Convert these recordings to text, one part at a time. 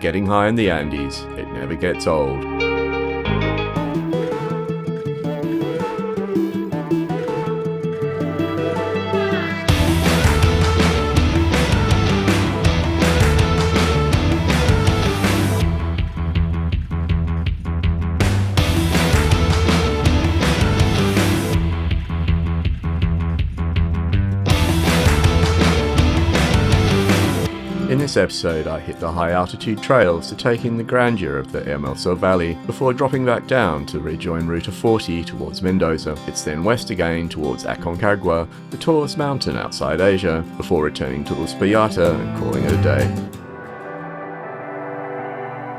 Getting high in the Andes, it never gets old. In this episode, I hit the high altitude trails to take in the grandeur of the Hermoso Valley before dropping back down to rejoin Ruta 40 towards Mendoza. It's then west again towards Aconcagua, the tallest mountain outside Asia, before returning to Uspallata and calling it a day.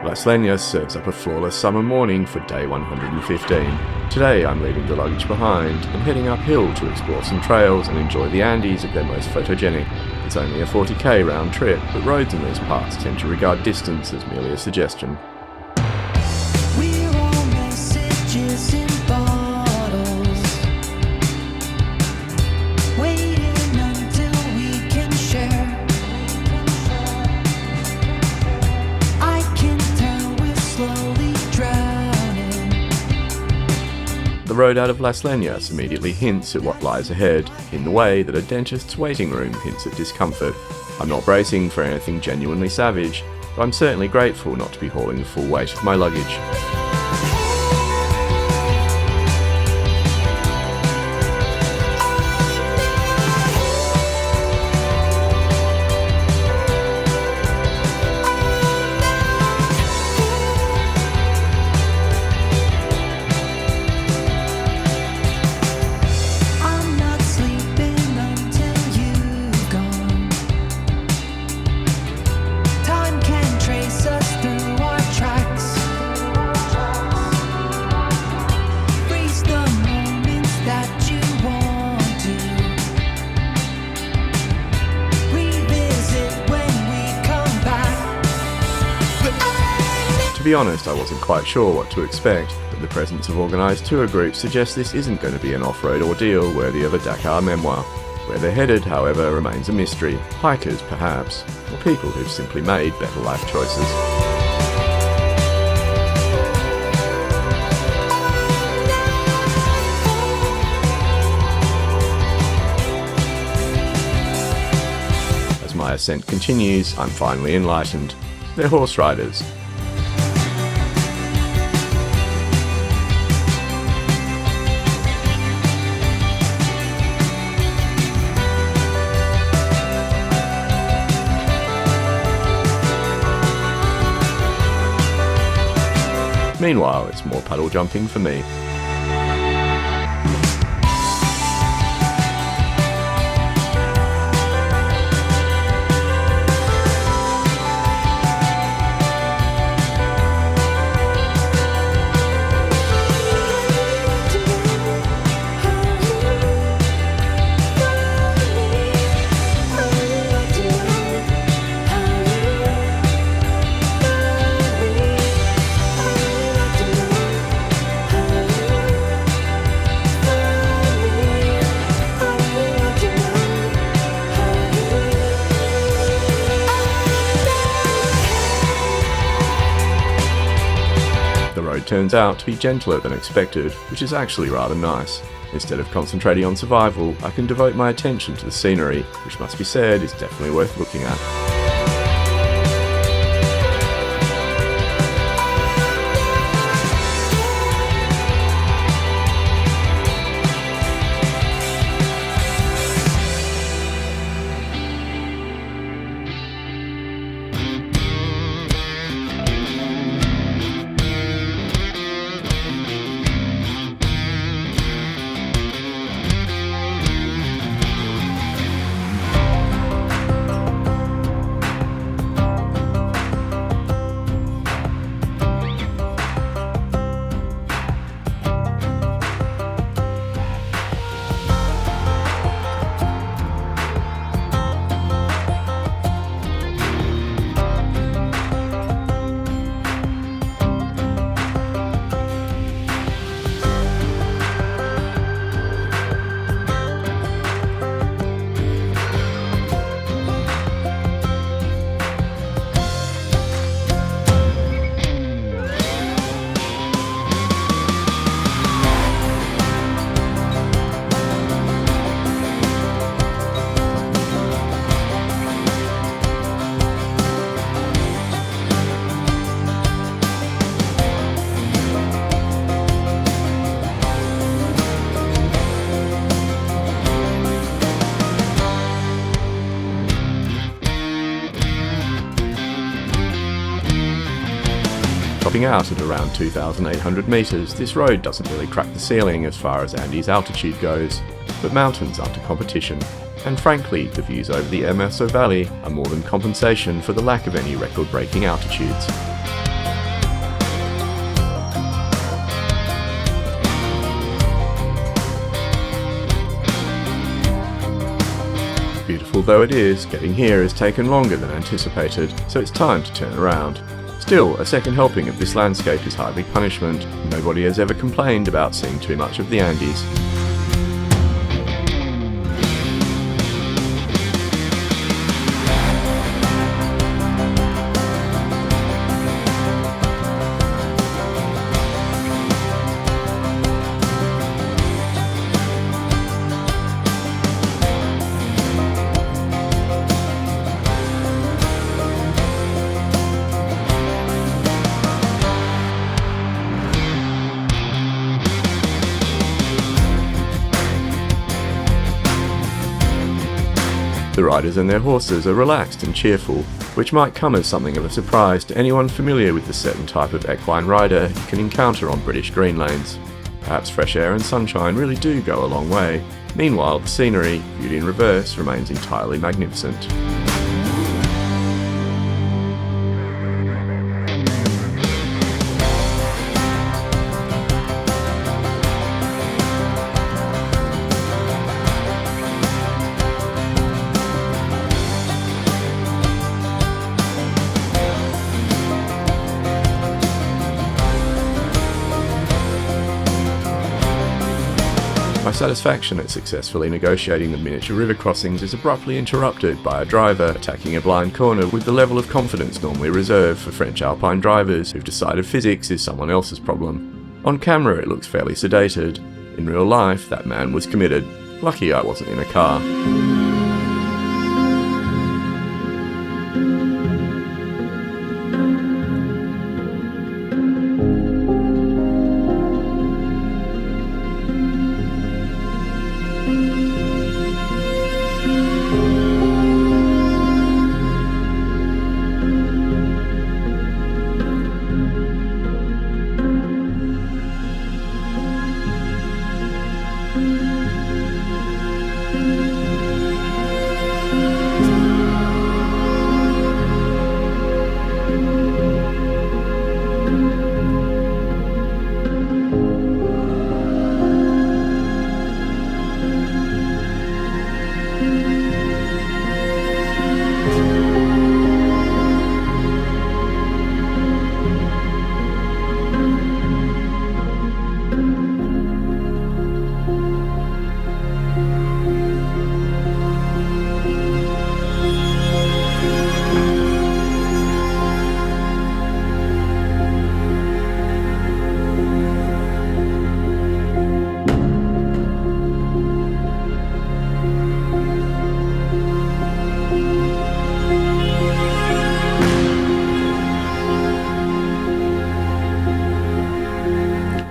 Las Leñas serves up a flawless summer morning for day 115. Today I'm leaving the luggage behind and heading uphill to explore some trails and enjoy the Andes at their most photogenic. It's only a 40k round trip, but roads in these parts tend to regard distance as merely a suggestion. We're all messages in bottles, waiting until we can share. I can tell we're slowly drowning. The road out of Las Leñas immediately hints at what lies ahead, in the way that a dentist's waiting room hints at discomfort. I'm not bracing for anything genuinely savage, but I'm certainly grateful not to be hauling the full weight of my luggage. I'm not sleeping until you've gone. Time can trace us through our tracks. Freeze the moments that you want to. Revisit when we come back. To be honest, I wasn't quite sure what to expect, but the presence of organised tour groups suggests this isn't going to be an off-road ordeal worthy of a Dakar memoir. Where they're headed, however, remains a mystery. Hikers, perhaps, or people who've simply made better life choices. As my ascent continues, I'm finally enlightened. They're horse riders. Meanwhile, it's more puddle jumping for me. The road turns out to be gentler than expected, which is actually rather nice. Instead of concentrating on survival, I can devote my attention to the scenery, which must be said is definitely worth looking at. Topping out at around 2,800 meters, this road doesn't really crack the ceiling as far as Andes altitude goes, but mountains aren't a competition. And frankly, the views over the Hermoso Valley are more than compensation for the lack of any record-breaking altitudes. Beautiful though it is, getting here has taken longer than anticipated, so it's time to turn around. Still, a second helping of this landscape is hardly punishment. Nobody has ever complained about seeing too much of the Andes. The riders and their horses are relaxed and cheerful, which might come as something of a surprise to anyone familiar with the certain type of equine rider you can encounter on British green lanes. Perhaps fresh air and sunshine really do go a long way. Meanwhile, the scenery, viewed in reverse, remains entirely magnificent. My satisfaction at successfully negotiating the miniature river crossings is abruptly interrupted by a driver attacking a blind corner with the level of confidence normally reserved for French Alpine drivers who've decided physics is someone else's problem. On camera it looks fairly sedated. In real life, that man was committed. Lucky I wasn't in a car.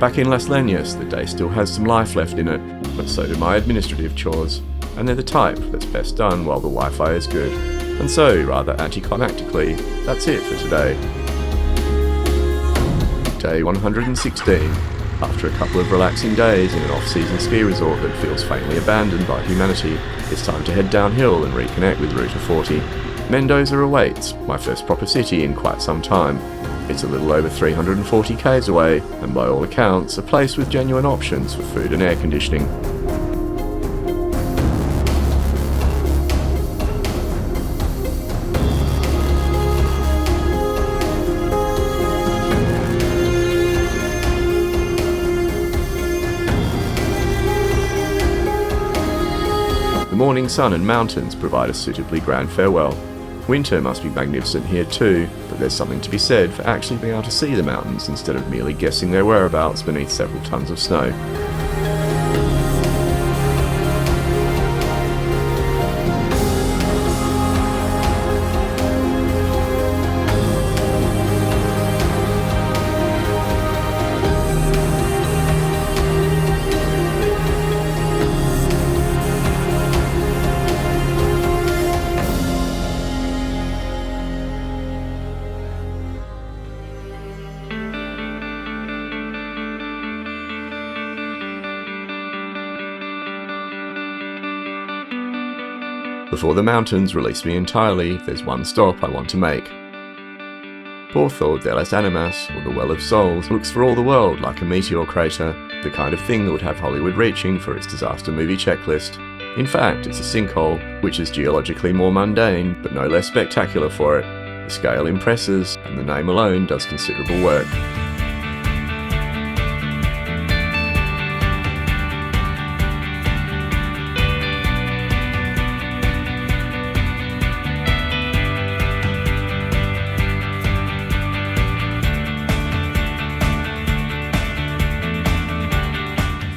Back in Las Leñas, the day still has some life left in it, but so do my administrative chores, and they're the type that's best done while the Wi-Fi is good. And so, rather anticlimactically, that's it for today. Day 116. After a couple of relaxing days in an off-season ski resort that feels faintly abandoned by humanity, it's time to head downhill and reconnect with Ruta 40. Mendoza awaits, my first proper city in quite some time. It's a little over 340 k's away, and by all accounts, a place with genuine options for food and air conditioning. The morning sun and mountains provide a suitably grand farewell. Winter must be magnificent here too, but there's something to be said for actually being able to see the mountains instead of merely guessing their whereabouts beneath several tons of snow. Before the mountains release me entirely, there's one stop I want to make. Pozo de Las Ánimas, or the Well of Souls, looks for all the world like a meteor crater, the kind of thing that would have Hollywood reaching for its disaster movie checklist. In fact, it's a sinkhole, which is geologically more mundane, but no less spectacular for it. The scale impresses, and the name alone does considerable work.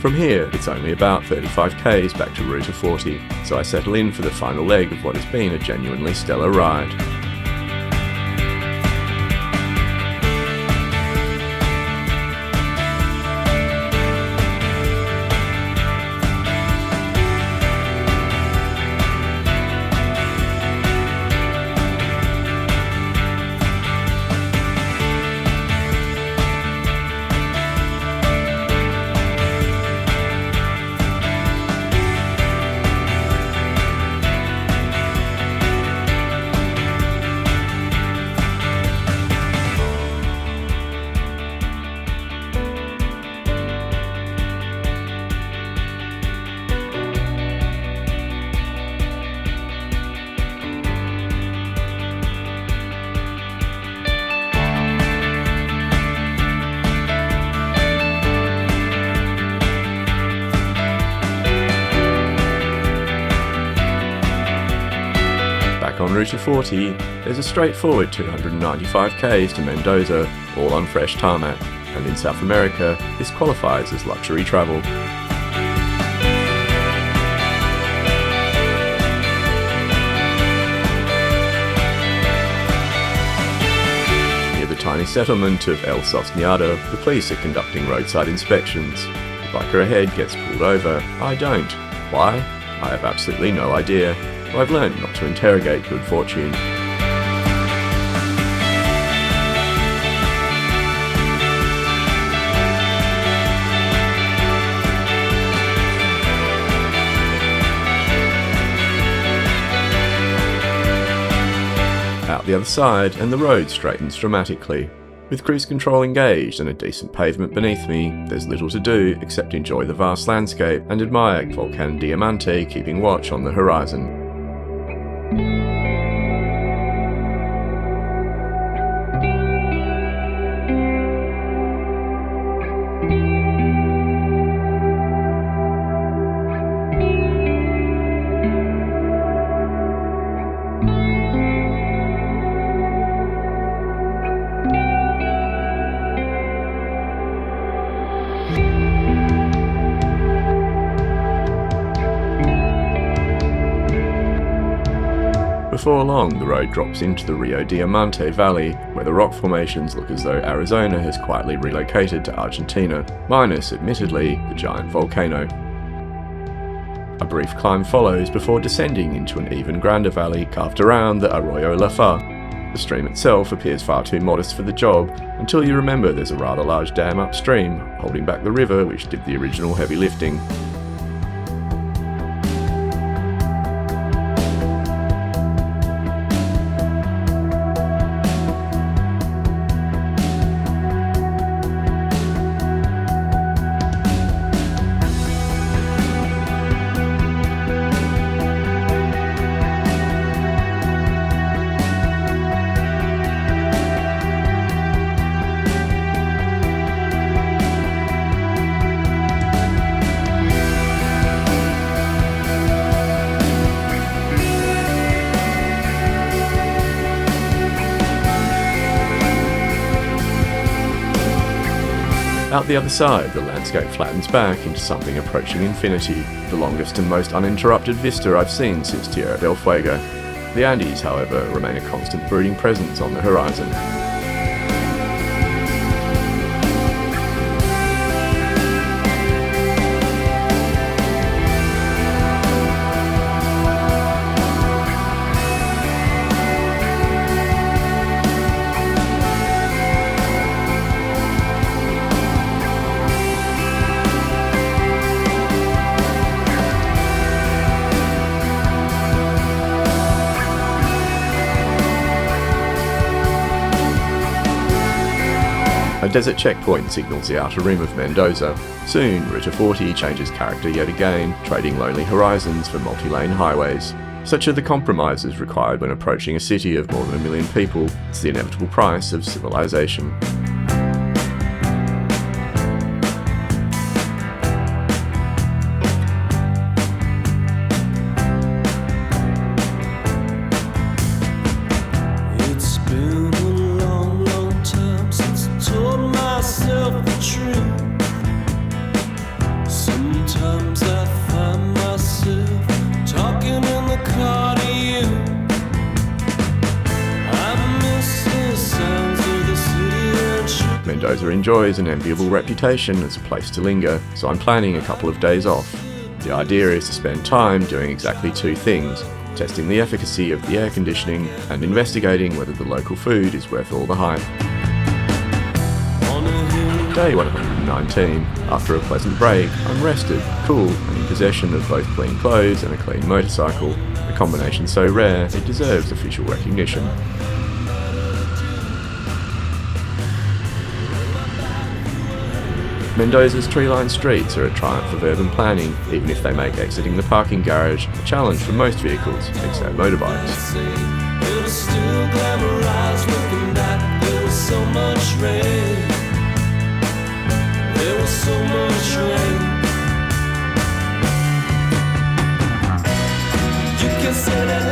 From here, it's only about 35 k's back to Ruta 40, so I settle in for the final leg of what has been a genuinely stellar ride. On Ruta 40, there's a straightforward 295 k's to Mendoza, all on fresh tarmac, and in South America, this qualifies as luxury travel. Near the tiny settlement of El Sosniado, the police are conducting roadside inspections. The biker ahead gets pulled over. I don't. Why? I have absolutely no idea. I've learned not to interrogate good fortune. Out the other side, and the road straightens dramatically. With cruise control engaged and a decent pavement beneath me, there's little to do except enjoy the vast landscape and admire Volcan Diamante keeping watch on the horizon. Before long, the road drops into the Rio Diamante Valley, where the rock formations look as though Arizona has quietly relocated to Argentina, minus, admittedly, the giant volcano. A brief climb follows before descending into an even grander valley carved around the Arroyo La Fa. The stream itself appears far too modest for the job, until you remember there's a rather large dam upstream, holding back the river which did the original heavy lifting. Out the other side, the landscape flattens back into something approaching infinity, the longest and most uninterrupted vista I've seen since Tierra del Fuego. The Andes, however, remain a constant brooding presence on the horizon. A desert checkpoint signals the outer rim of Mendoza. Soon, Ruta 40 changes character yet again, trading lonely horizons for multi-lane highways. Such are the compromises required when approaching a city of more than 1 million people. It's the inevitable price of civilization. It's been a long, long time since I told myself the truth. Sometimes I find myself talking in the car to you. I miss the sounds of the city and sugar. Mendoza enjoys an enviable reputation as a place to linger, so I'm planning a couple of days off. The idea is to spend time doing exactly two things: testing the efficacy of the air conditioning and investigating whether the local food is worth all the hype. On a hill, Day 119. After a pleasant break, I'm rested, cool, and in possession of both clean clothes and a clean motorcycle, a combination so rare it deserves official recognition. Mendoza's tree-lined streets are a triumph of urban planning, even if they make exiting the parking garage a challenge for most vehicles, except motorbikes. say it was still glamorized. Looking back, there was so much rain. There was so much rain. You can say that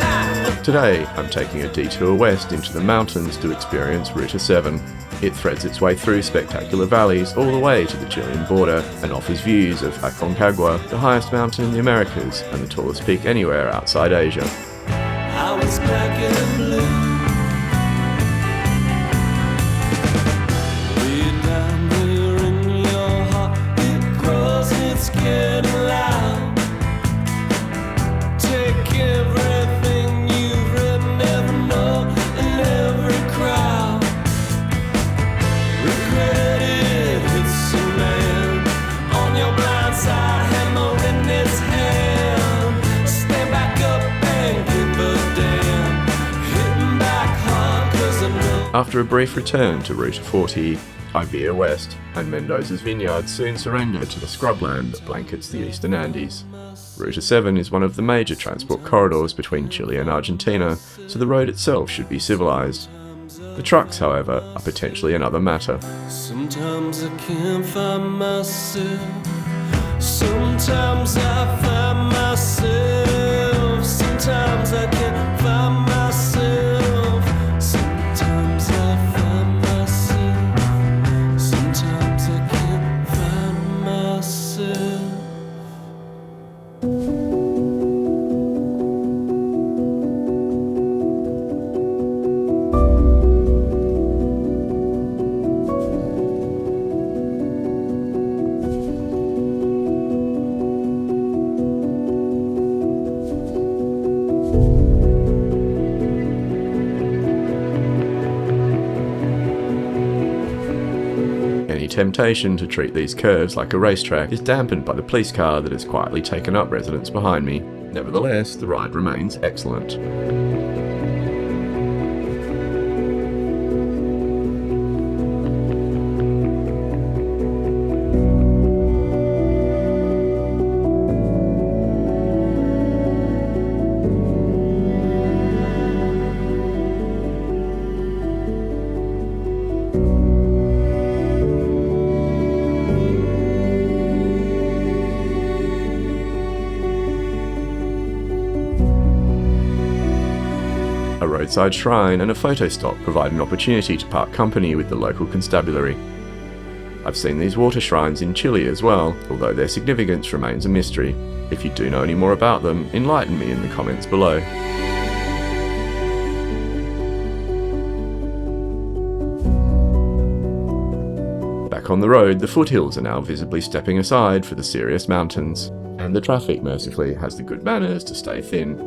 life. Today, I'm taking a detour west into the mountains to experience Ruta 7. It threads its way through spectacular valleys all the way to the Chilean border and offers views of Aconcagua, the highest mountain in the Americas and the tallest peak anywhere outside Asia. I was black and blue. Way down there in your heart, it grows, it's getting loud. Take everything you've read, never know, in every crowd. Regret it, it's a man on your blind side, hammer in his hand. Stand back up and give a damn. Hitting back hard, 'cause I know. After a brief return to Ruta 40, I veer west, and Mendoza's vineyards soon surrender to the scrubland that blankets the eastern Andes. Ruta 7 is one of the major transport corridors between Chile and Argentina, so the road itself should be civilized. The trucks, however, are potentially another matter. Sometimes I can't find myself. Sometimes I find myself. Sometimes I can't find myself. Sometimes I find myself. Sometimes I can't find myself. Any temptation to treat these curves like a racetrack is dampened by the police car that has quietly taken up residence behind me. Nevertheless, the ride remains excellent. A roadside shrine and a photo stop provide an opportunity to part company with the local constabulary. I've seen these water shrines in Chile as well, although their significance remains a mystery. If you do know any more about them, enlighten me in the comments below. Back on the road, the foothills are now visibly stepping aside for the serious mountains, and the traffic mercifully has the good manners to stay thin.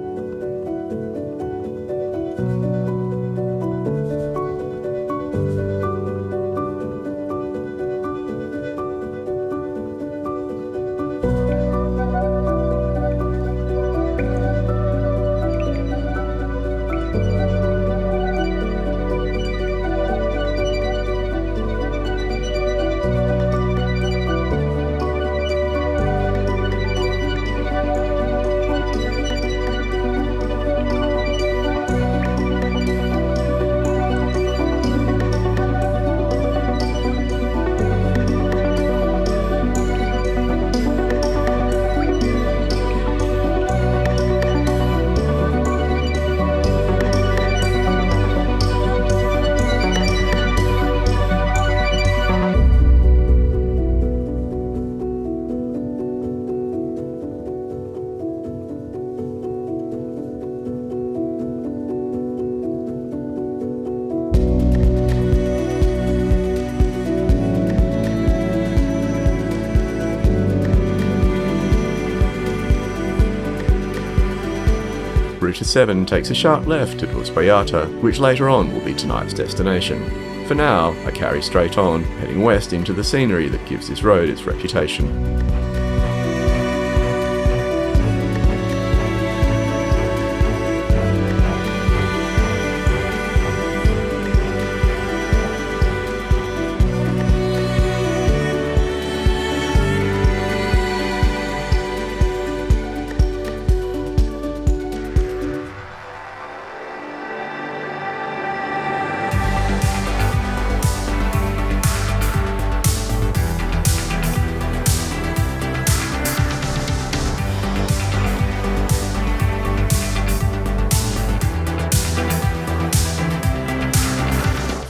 Ruta 7 takes a sharp left at Uspallata, which later on will be tonight's destination. For now, I carry straight on, heading west into the scenery that gives this road its reputation.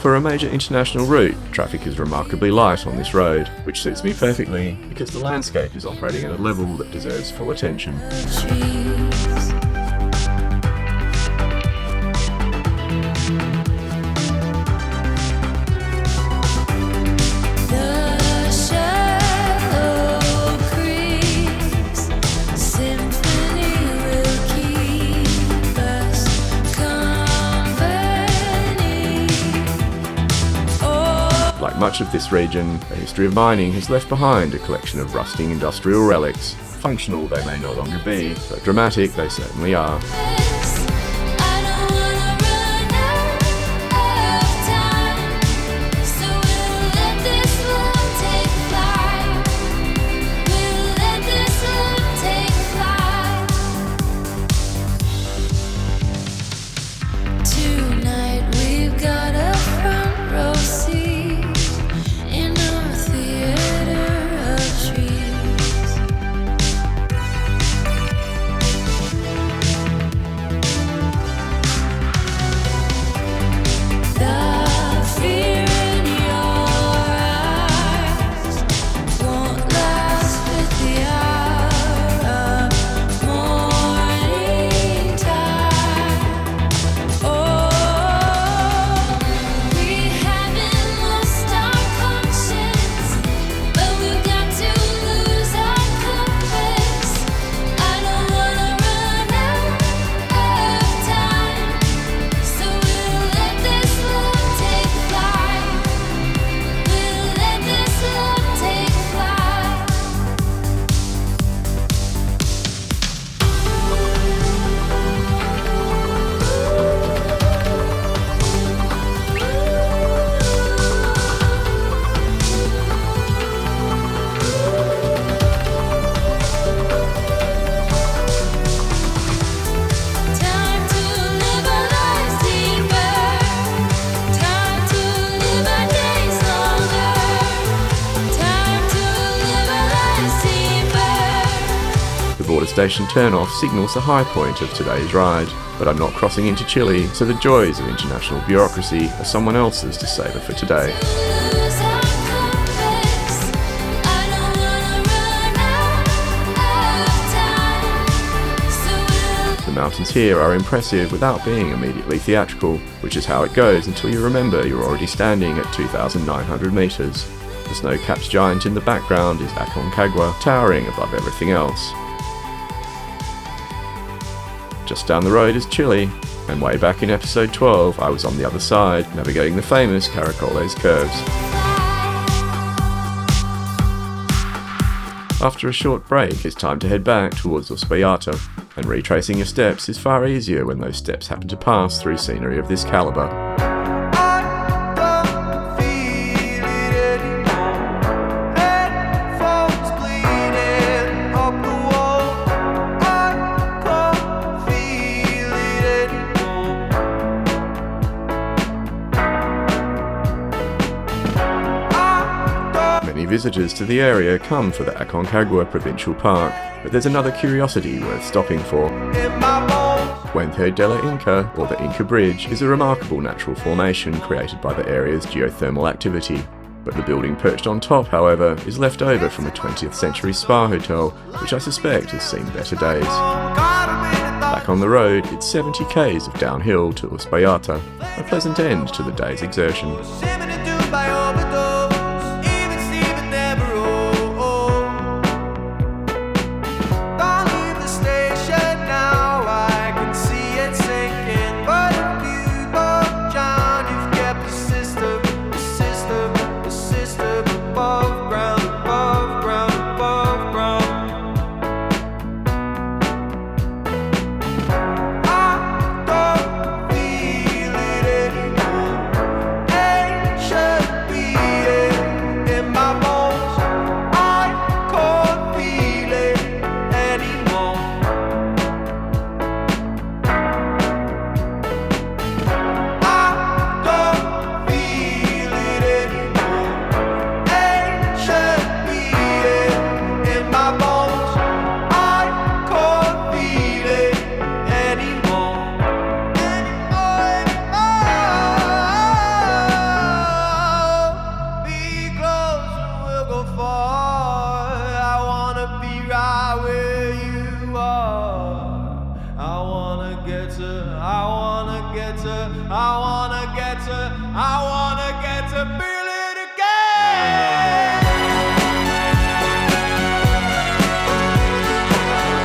For a major international route, traffic is remarkably light on this road, which suits me perfectly because the landscape is operating at a level that deserves full attention. Like much of this region, the history of mining has left behind a collection of rusting industrial relics. Functional they may no longer be, but dramatic they certainly are. Station turn-off signals the high point of today's ride, but I'm not crossing into Chile, so the joys of international bureaucracy are someone else's to savour for today. The mountains here are impressive without being immediately theatrical, which is how it goes until you remember you're already standing at 2,900 metres. The snow-capped giant in the background is Aconcagua, towering above everything else. Just down the road is Chile, and way back in episode 12 I was on the other side, navigating the famous Caracoles curves. After a short break, it's time to head back towards Uspallata, and retracing your steps is far easier when those steps happen to pass through scenery of this calibre. Visitors to the area come for the Aconcagua Provincial Park, but there's another curiosity worth stopping for. Puente del Inca, or the Inca Bridge, is a remarkable natural formation created by the area's geothermal activity. But the building perched on top, however, is left over from a 20th century spa hotel, which I suspect has seen better days. Back on the road, it's 70 k's of downhill to Uspallata, a pleasant end to the day's exertion. Don't leave the station now, I can see get her, I wanna get her, I wanna get her, I wanna get her, feel it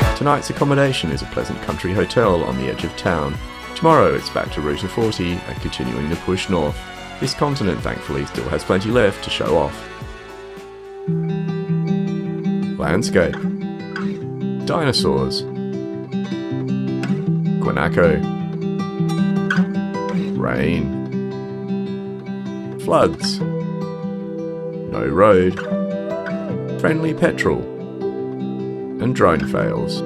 again. Tonight's accommodation is a pleasant country hotel on the edge of town. Tomorrow it's back to Ruta 40 and continuing the push north. This continent thankfully still has plenty left to show off. Landscape. Dinosaurs. Guanaco. Rain. Floods. No road. Friendly petrol. And drone fails.